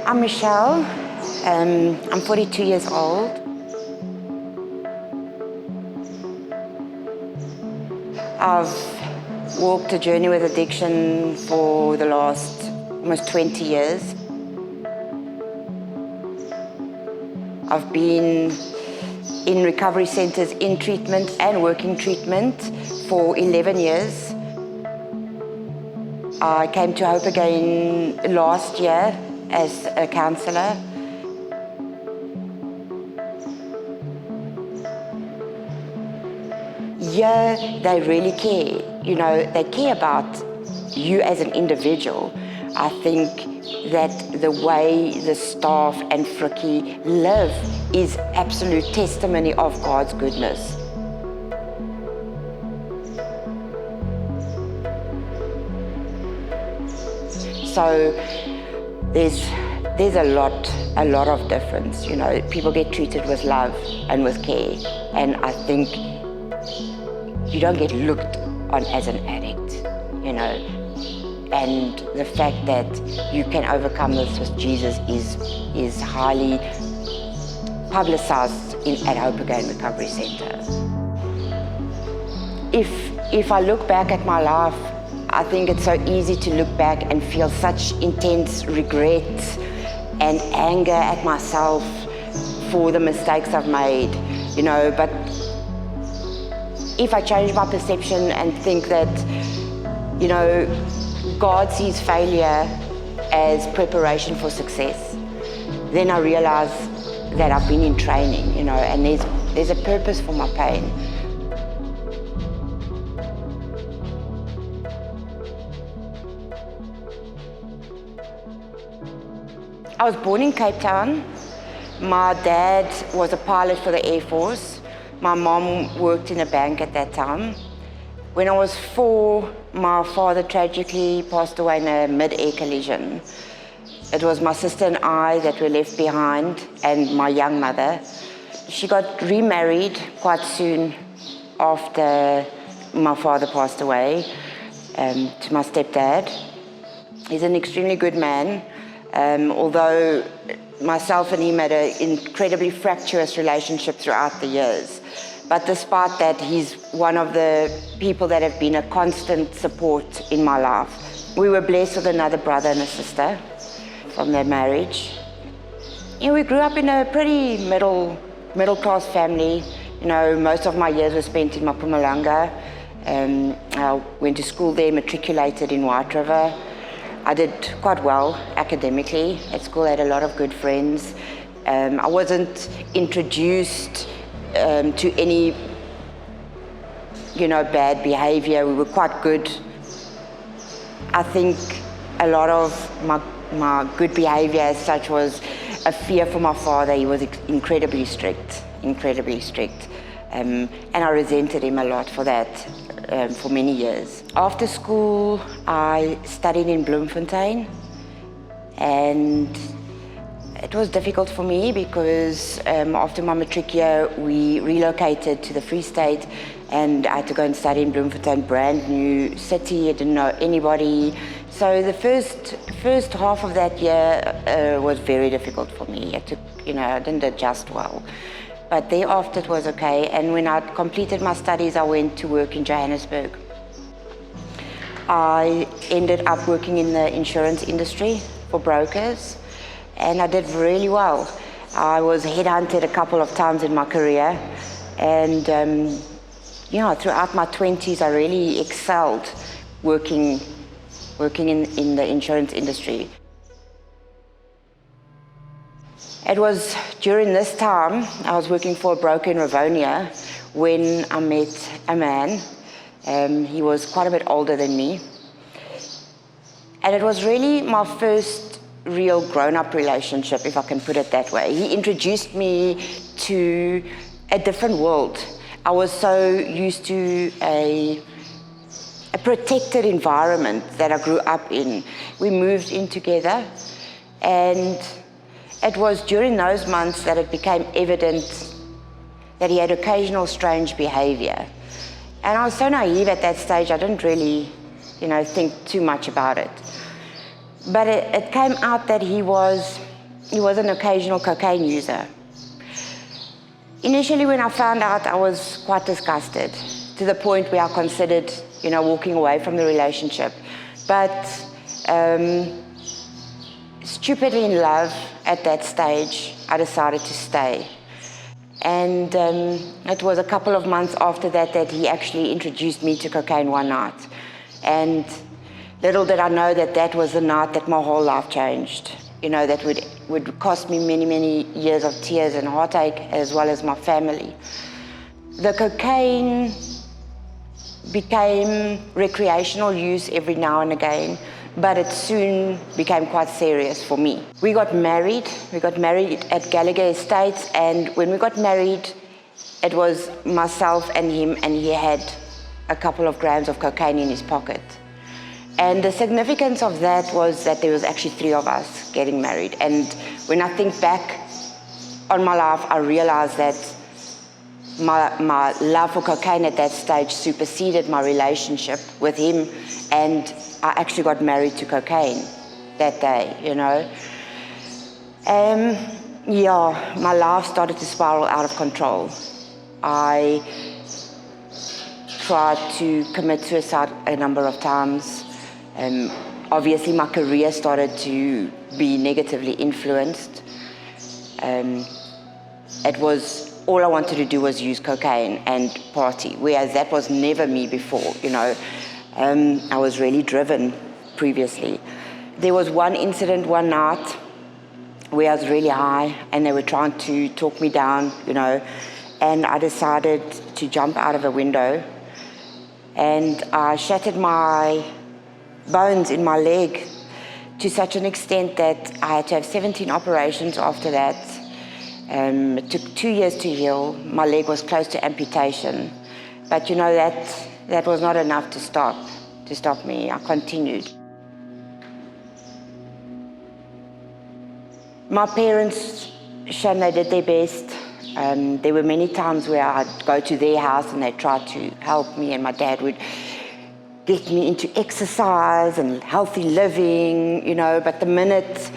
I'm Michelle. I'm 42 years old. I've walked a journey with addiction for the last almost 20 years. I've been in recovery centres in treatment and working treatment for 11 years. I came to Hope Again last year as a counsellor. Yeah, they really care. You know, they care about you as an individual. I think that the way the staff and Frikkie live is absolute testimony of God's goodness. So there's a lot of difference. You know, people get treated with love and with care, and I think you don't get looked on as an addict, you know. And the fact that you can overcome this with Jesus is highly publicized at Hope Again Recovery Centre. If I look back at my life, I think it's so easy to look back and feel such intense regret and anger at myself for the mistakes I've made, you know. But if I change my perception and think that, you know, God sees failure as preparation for success, then I realize that I've been in training, you know, and there's a purpose for my pain. I was born in Cape Town. My dad was a pilot for the Air Force. My mom worked in a bank at that time. When I was 4, my father tragically passed away in a mid-air collision. It was my sister and I that were left behind, and my young mother. She got remarried quite soon after my father passed away to my stepdad. He's an extremely good man, although myself and him had an incredibly fractious relationship throughout the years. But despite that, he's one of the people that have been a constant support in my life. We were blessed with another brother and a sister from their marriage. You know, we grew up in a pretty middle-class family. You know, most of my years were spent in Mpumalanga. I went to school there, matriculated in White River. I did quite well academically at school. I had a lot of good friends. I wasn't introduced to any, you know, bad behavior. We were quite good. I think a lot of my good behavior as such was a fear for my father. He was incredibly strict. And I resented him a lot for that for many years. After school, I studied in Bloemfontein, and it was difficult for me because after my matric year, we relocated to the Free State, and I had to go and study in Bloemfontein, brand new city. I didn't know anybody. So the first half of that year was very difficult for me. I didn't adjust well. But thereafter it was okay, and when I'd completed my studies, I went to work in Johannesburg. I ended up working in the insurance industry for brokers, and I did really well. I was headhunted a couple of times in my career, and throughout my 20s, I really excelled working in the insurance industry. It was during this time, I was working for a broker in Rivonia, when I met a man. He was quite a bit older than me. And it was really my first real grown-up relationship, if I can put it that way. He introduced me to a different world. I was so used to a protected environment that I grew up in. We moved in together, and it was during those months that it became evident that he had occasional strange behavior. And I was so naive at that stage, I didn't really, think too much about it. But it came out that he was he was an occasional cocaine user. Initially, when I found out, I was quite disgusted, to the point where I considered, walking away from the relationship. But stupidly in love at that stage, I decided to stay. And it was a couple of months after that he actually introduced me to cocaine one night. And little did I know that was the night that my whole life changed. That would cost me many, many years of tears and heartache, as well as my family. The cocaine became recreational use every now and again, but it soon became quite serious for me. We got married at Gallagher Estates, and when we got married, it was myself and him, and he had a couple of grams of cocaine in his pocket. And the significance of that was that there was actually 3 of us getting married. And when I think back on my life, I realized that my love for cocaine at that stage superseded my relationship with him, and I actually got married to cocaine that day, my life started to spiral out of control. I tried to commit suicide a number of times. Obviously, my career started to be negatively influenced. All I wanted to do was use cocaine and party, whereas that was never me before, I was really driven previously. There was one incident one night where I was really high and they were trying to talk me down, and I decided to jump out of a window, and I shattered my bones in my leg to such an extent that I had to have 17 operations after that. It took 2 years to heal. My leg was close to amputation. But that was not enough to stop me. I continued. My parents, Shan, they did their best. There were many times where I'd go to their house and they tried to help me, and my dad would get me into exercise and healthy living, but the minute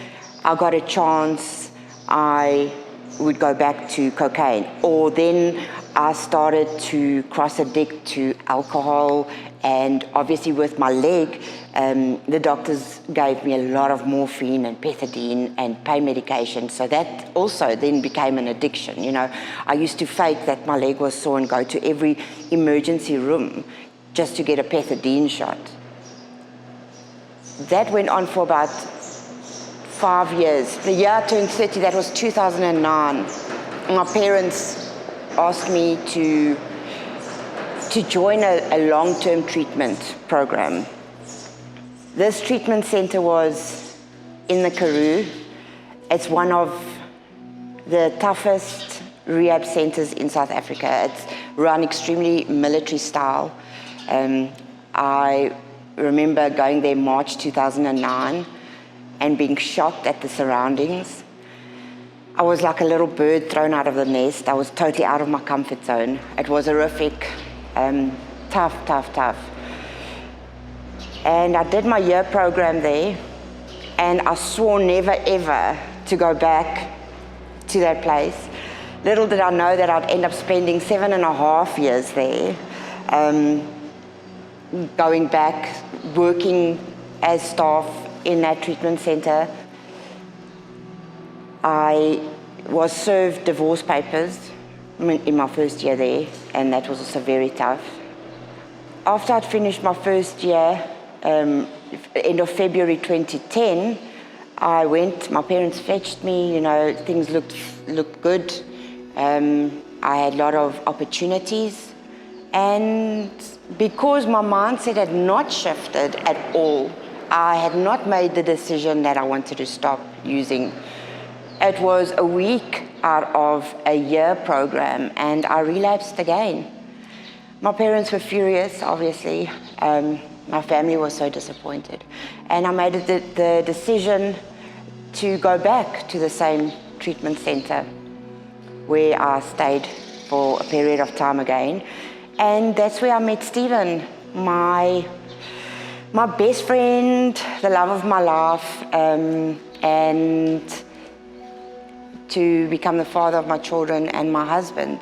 I got a chance, I would go back to cocaine. Or then I started to cross-addict to alcohol, and obviously with my leg, the doctors gave me a lot of morphine and pethidine and pain medication, so that also then became an addiction. I used to fake that my leg was sore and go to every emergency room just to get a pethidine shot. That went on for about 5 years. The year I turned 30, that was 2009. My parents asked me to join a long-term treatment program. This treatment center was in the Karoo. It's one of the toughest rehab centers in South Africa. It's run extremely military style. I remember going there March 2009 and being shocked at the surroundings. I was like a little bird thrown out of the nest. I was totally out of my comfort zone. It was horrific, tough. And I did my year program there, and I swore never ever to go back to that place. Little did I know that I'd end up spending 7.5 years there, going back, working as staff in that treatment center. I was served divorce papers in my first year there, and that was also very tough. After I'd finished my first year, end of February 2010, I went, my parents fetched me, things looked good. I had a lot of opportunities, and because my mindset had not shifted at all, I had not made the decision that I wanted to stop using. It was a week out of a year program, and I relapsed again. My parents were furious, obviously. My family was so disappointed. And I made the decision to go back to the same treatment center where I stayed for a period of time again. And that's where I met Stephen, my best friend, the love of my life. And to become the father of my children and my husband.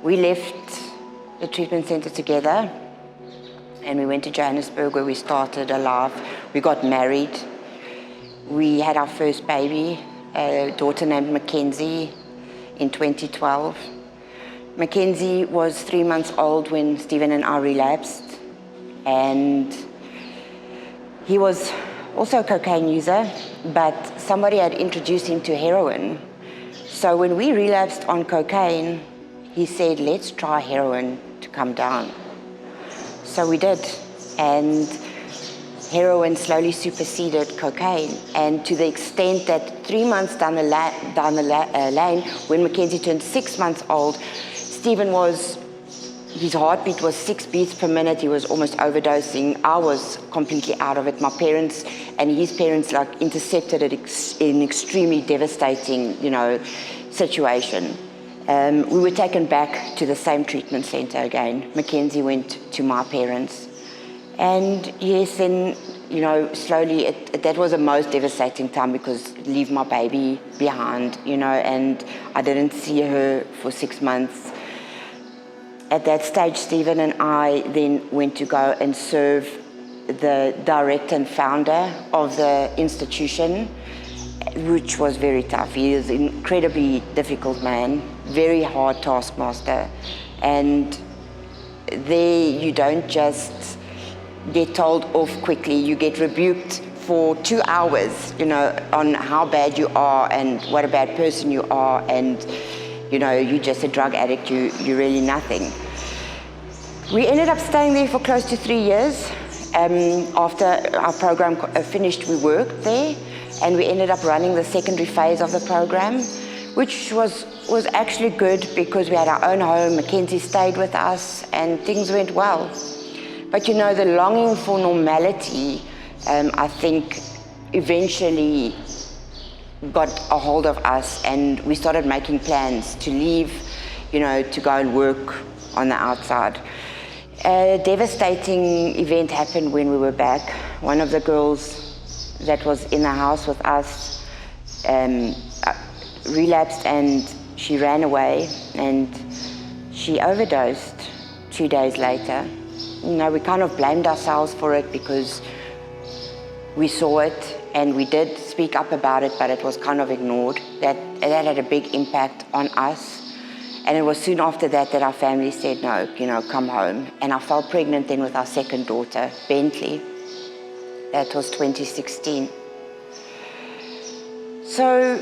We left the treatment center together and we went to Johannesburg where we started a life. We got married. We had our first baby, a daughter named Mackenzie, in 2012. Mackenzie was 3 months old when Stephen and I relapsed, and he was also a cocaine user, but somebody had introduced him to heroin. So when we relapsed on cocaine, he said, let's try heroin to come down. So we did, and heroin slowly superseded cocaine, and to the extent that 3 months down the lane, when Mackenzie turned 6 months old, Stephen his heartbeat was 6 beats per minute. He was almost overdosing. I was completely out of it. My parents and his parents intercepted it in an extremely devastating, situation. We were taken back to the same treatment center again. Mackenzie went to my parents. And yes, then, slowly, that was the most devastating time because leave my baby behind, and I didn't see her for 6 months. At that stage, Stephen and I then went to go and serve the director and founder of the institution, which was very tough. He is an incredibly difficult man, very hard taskmaster. And there you don't just get told off quickly, you get rebuked for 2 hours, on how bad you are and what a bad person you are, and you're just a drug addict, you're really nothing. We ended up staying there for close to 3 years. After our program finished, we worked there, and we ended up running the secondary phase of the program, which was actually good because we had our own home. Mackenzie stayed with us, and things went well. But the longing for normality, I think, eventually got a hold of us, and we started making plans to leave, to go and work on the outside. A devastating event happened when we were back. One of the girls that was in the house with us relapsed, and she ran away, and she overdosed 2 days later. We kind of blamed ourselves for it because we saw it and we did speak up about it, but it was kind of ignored. That had a big impact on us. And it was soon after that our family said, no, come home. And I fell pregnant then with our second daughter, Bentley. That was 2016. So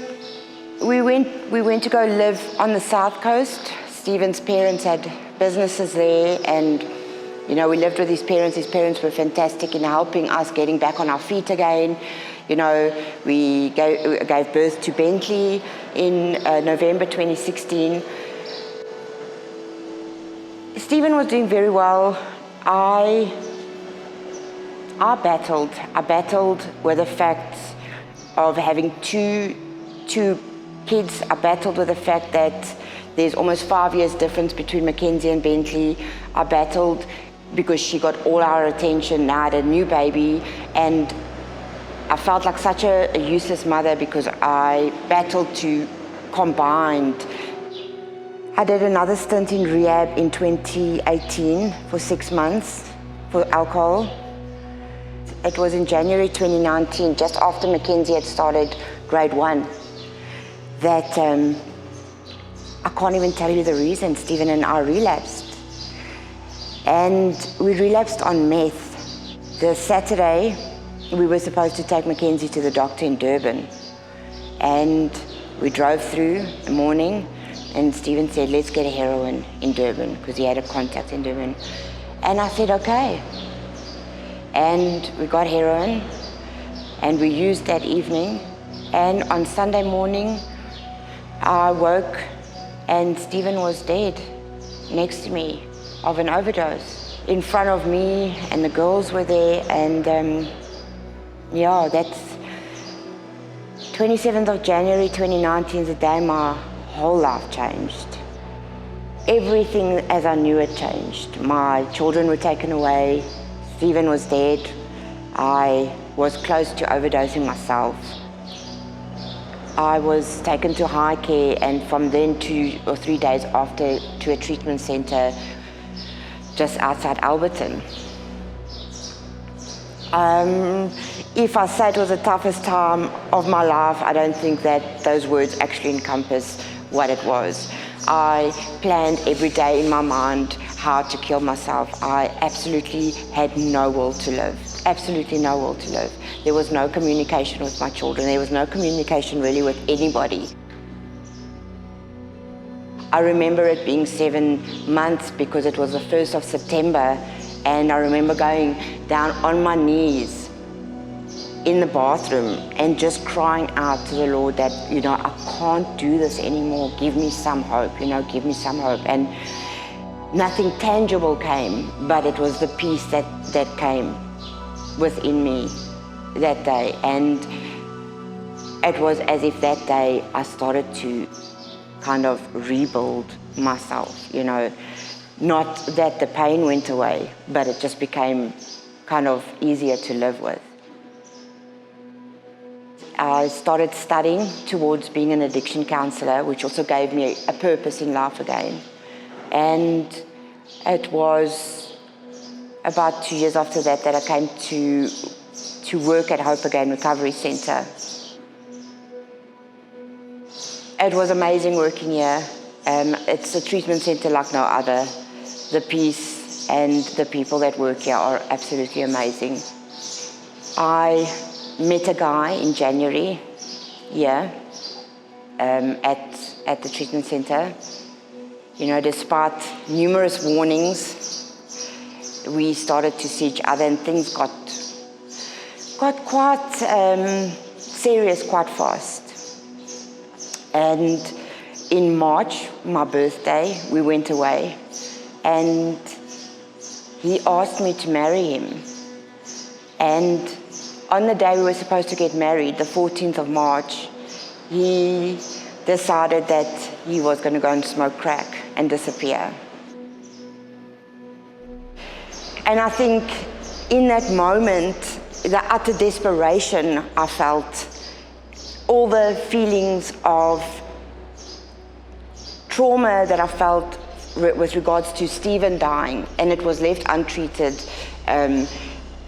we went to go live on the South Coast. Stephen's parents had businesses there, and we lived with his parents. His parents were fantastic in helping us getting back on our feet again. We gave birth to Bentley in November 2016. Stephen was doing very well. I battled with the fact of having two kids. I battled with the fact that there's almost 5 years difference between Mackenzie and Bentley. I battled because she got all our attention. Now I had a new baby, and I felt like such a useless mother because I battled to combine. I did another stint in rehab in 2018 for 6 months for alcohol. It was in January 2019, just after Mackenzie had started grade 1, that I can't even tell you the reason Stephen and I relapsed. And we relapsed on meth. The Saturday, we were supposed to take Mackenzie to the doctor in Durban. And we drove through the morning, and Stephen said, let's get a heroin in Durban, because he had a contact in Durban. And I said, okay. And we got heroin, and we used that evening. And on Sunday morning, I woke, and Stephen was dead next to me of an overdose in front of me, and the girls were there. And that's 27th of January 2019 is the day my whole life changed. Everything as I knew it changed. My children were taken away. Stephen was dead. I was close to overdosing myself. I was taken to high care, and from then 2 or 3 days after to a treatment center just outside Alberton. If I say it was the toughest time of my life, I don't think that those words actually encompass what it was. I planned every day in my mind how to kill myself. I absolutely had no will to live, absolutely no will to live. There was no communication with my children. There was no communication really with anybody. I remember it being 7 months because it was the 1st of September, and I remember going down on my knees in the bathroom and just crying out to the Lord that, I can't do this anymore. Give me some hope, give me some hope. And nothing tangible came, but it was the peace that came within me that day. And it was as if that day I started to kind of rebuild myself, Not that the pain went away, but it just became kind of easier to live with. I started studying towards being an addiction counselor, which also gave me a purpose in life again. And it was about 2 years after that I came to work at Hope Again Recovery Centre. It was amazing working here. It's a treatment centre like no other. The peace and the people that work here are absolutely amazing. I met a guy in January here at the treatment centre. Despite numerous warnings, we started to see each other, and things got quite serious quite fast. And in March, my birthday, we went away, and he asked me to marry him. And on the day we were supposed to get married, the 14th of March, he decided that he was going to go and smoke crack and disappear. And I think in that moment, the utter desperation I felt, all the feelings of trauma that I felt with regards to Stephen dying, and it was left untreated,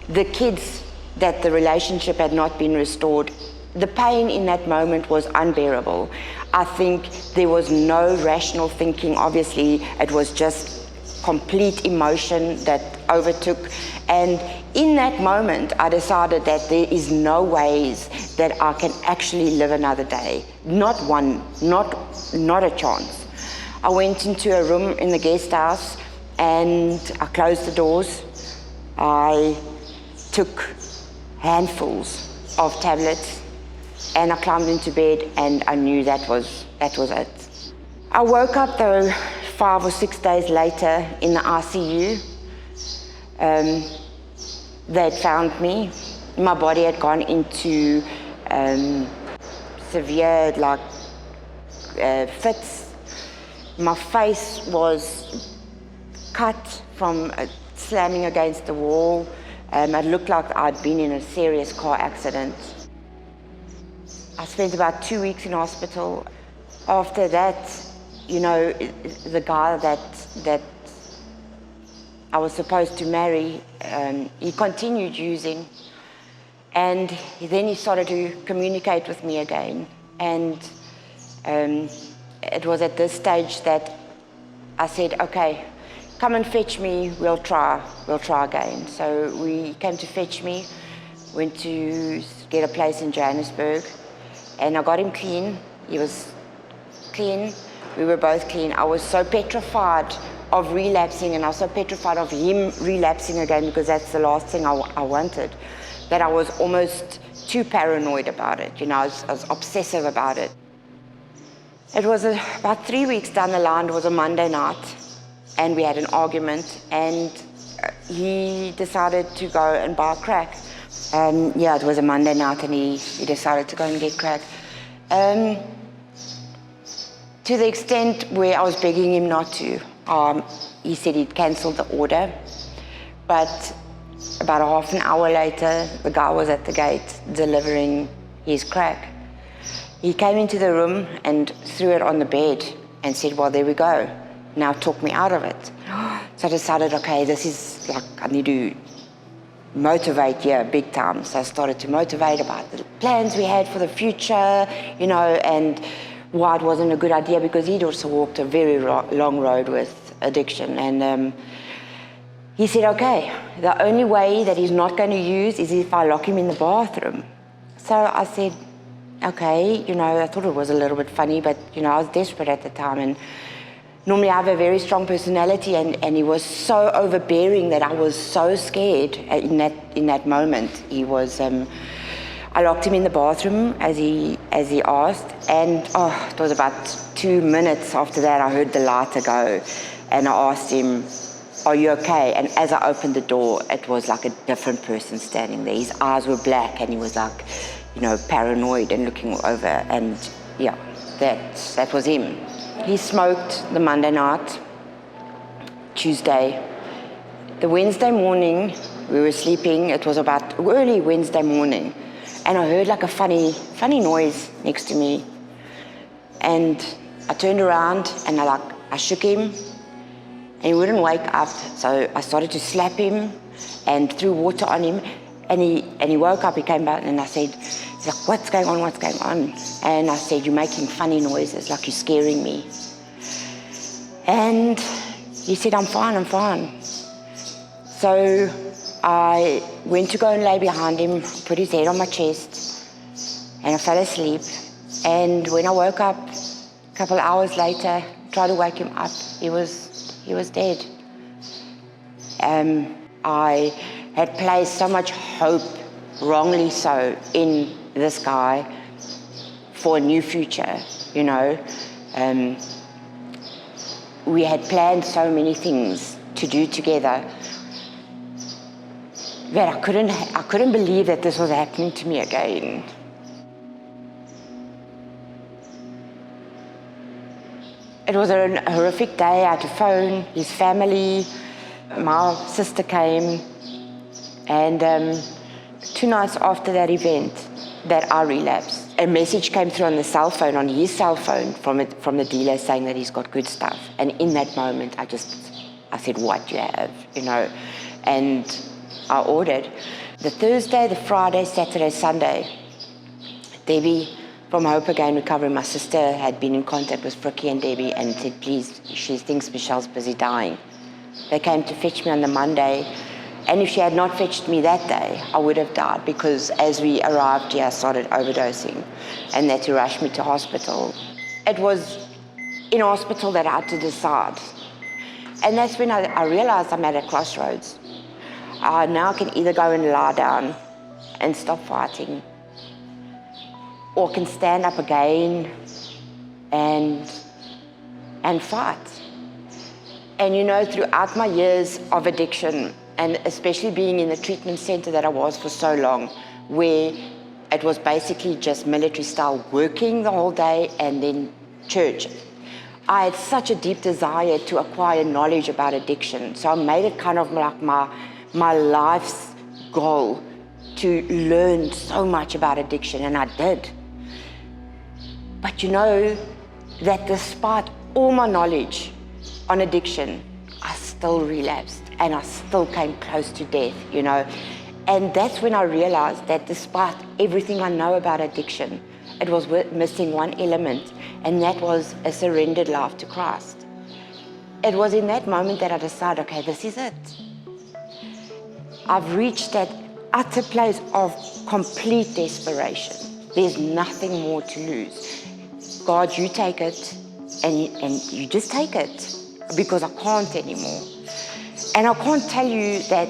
the kids, that the relationship had not been restored, the pain in that moment was unbearable. I think there was no rational thinking. Obviously, it was just complete emotion that overtook. And in that moment, I decided that there is no ways that I can actually live another day. Not one, not a chance. I went into a room in the guest house and I closed the doors. I took handfuls of tablets and I climbed into bed, and I knew that was it. I woke up though 5 or 6 days later in the ICU. They'd found me. My body had gone into severe fits. My face was cut from slamming against the wall. It looked like I'd been in a serious car accident. I spent about 2 weeks in hospital. After that, the guy that I was supposed to marry, he continued using. And then he started to communicate with me again. And it was at this stage that I said, okay, come and fetch me, we'll try again. So we came to fetch me, went to get a place in Johannesburg, and I got him clean. He was clean, we were both clean. I was so petrified of relapsing, and I was so petrified of him relapsing again, because that's the last thing I wanted, that I was almost too paranoid about it. I was obsessive about it. It was about 3 weeks down the line. It was a Monday night, and we had an argument, and he decided to go and buy crack. It was a Monday night, and he decided to go and get crack. To the extent where I was begging him not to. He said he'd cancelled the order, but about half an hour later, the guy was at the gate delivering his crack. He came into the room and threw it on the bed and said, well, there we go. Now talk me out of it. So I decided, okay, this is like, I need to motivate here big time. So I started to motivate about the plans we had for the future, you know, and why it wasn't a good idea, because he'd also walked a very long road with addiction. And he said, okay, the only way that he's not going to use is if I lock him in the bathroom. So I said, okay, you know, I thought it was a little bit funny, but, you know, I was desperate at the time. And normally I have a very strong personality, and he was so overbearing that I was so scared in that moment. He was, I locked him in the bathroom as he asked, and it was about 2 minutes after that I heard the lighter go, and I asked him, are you okay? And as I opened the door, it was like a different person standing there. His eyes were black, and he was like, you know, paranoid and looking over, and yeah, that was him. He smoked the Monday night, Tuesday. The Wednesday morning, we were sleeping. It was about early Wednesday morning, and I heard like a funny noise next to me. And I turned around and I shook him, and he wouldn't wake up. So I started to slap him and threw water on him, and he woke up. He came back, and I said, he's like, what's going on? What's going on? And I said, you're making funny noises, like you're scaring me. And he said, I'm fine, I'm fine. So I went to go and lay behind him, put his head on my chest, and I fell asleep. And when I woke up a couple of hours later, tried to wake him up, he was dead. I had placed so much hope, wrongly so, in this guy for a new future, you know. We had planned so many things to do together that I couldn't believe that this was happening to me again. It was a horrific day. I had to phone his family. My sister came, and 2 nights after that event, that I relapsed, a message came through on the cell phone, on his cell phone, from the dealer saying that he's got good stuff. And in that moment, I said, what do you have, you know? And I ordered. The Thursday, the Friday, Saturday, Sunday, Debbie from Hope Again Recovery, my sister, had been in contact with Frikkie and Debbie and said, please, she thinks Michelle's busy dying. They came to fetch me on the Monday, and if she had not fetched me that day, I would have died, because as we arrived here, I started overdosing, and they had to rush me to hospital. It was in hospital that I had to decide. And that's when I realized I'm at a crossroads. Now I can either go and lie down and stop fighting, or can stand up again and fight. And you know, throughout my years of addiction, and especially being in the treatment center that I was for so long, where it was basically just military style, working the whole day and then church, I had such a deep desire to acquire knowledge about addiction. So I made it kind of like my life's goal to learn so much about addiction, and I did. But you know that despite all my knowledge on addiction, I still relapsed, and I still came close to death, you know. And that's when I realized that despite everything I know about addiction, it was missing one element, and that was a surrendered life to Christ. It was in that moment that I decided, okay, this is it. I've reached that utter place of complete desperation. There's nothing more to lose. God, you take it, and you just take it, because I can't anymore. And I can't tell you that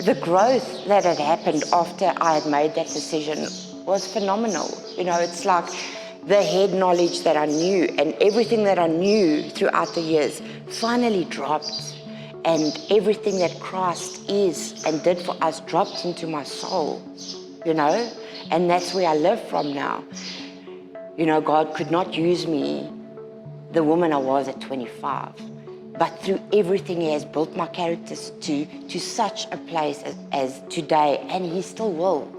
the growth that had happened after I had made that decision was phenomenal. You know, it's like the head knowledge that I knew and everything that I knew throughout the years finally dropped, and everything that Christ is and did for us dropped into my soul, you know, and that's where I live from now. You know, God could not use me, the woman I was at 25, but through everything He has built my character to such a place as today, and He still will.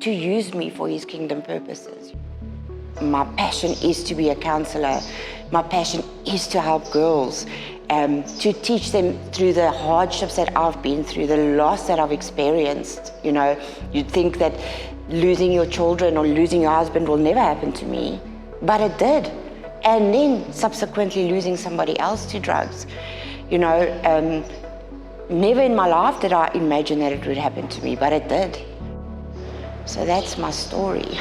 to use me for his kingdom purposes. My passion is to be a counselor. My passion is to help girls, to teach them through the hardships that I've been through, the loss that I've experienced. You know, you'd think that losing your children or losing your husband will never happen to me, but it did. And then subsequently losing somebody else to drugs. You know, never in my life did I imagine that it would happen to me, but it did. So that's my story.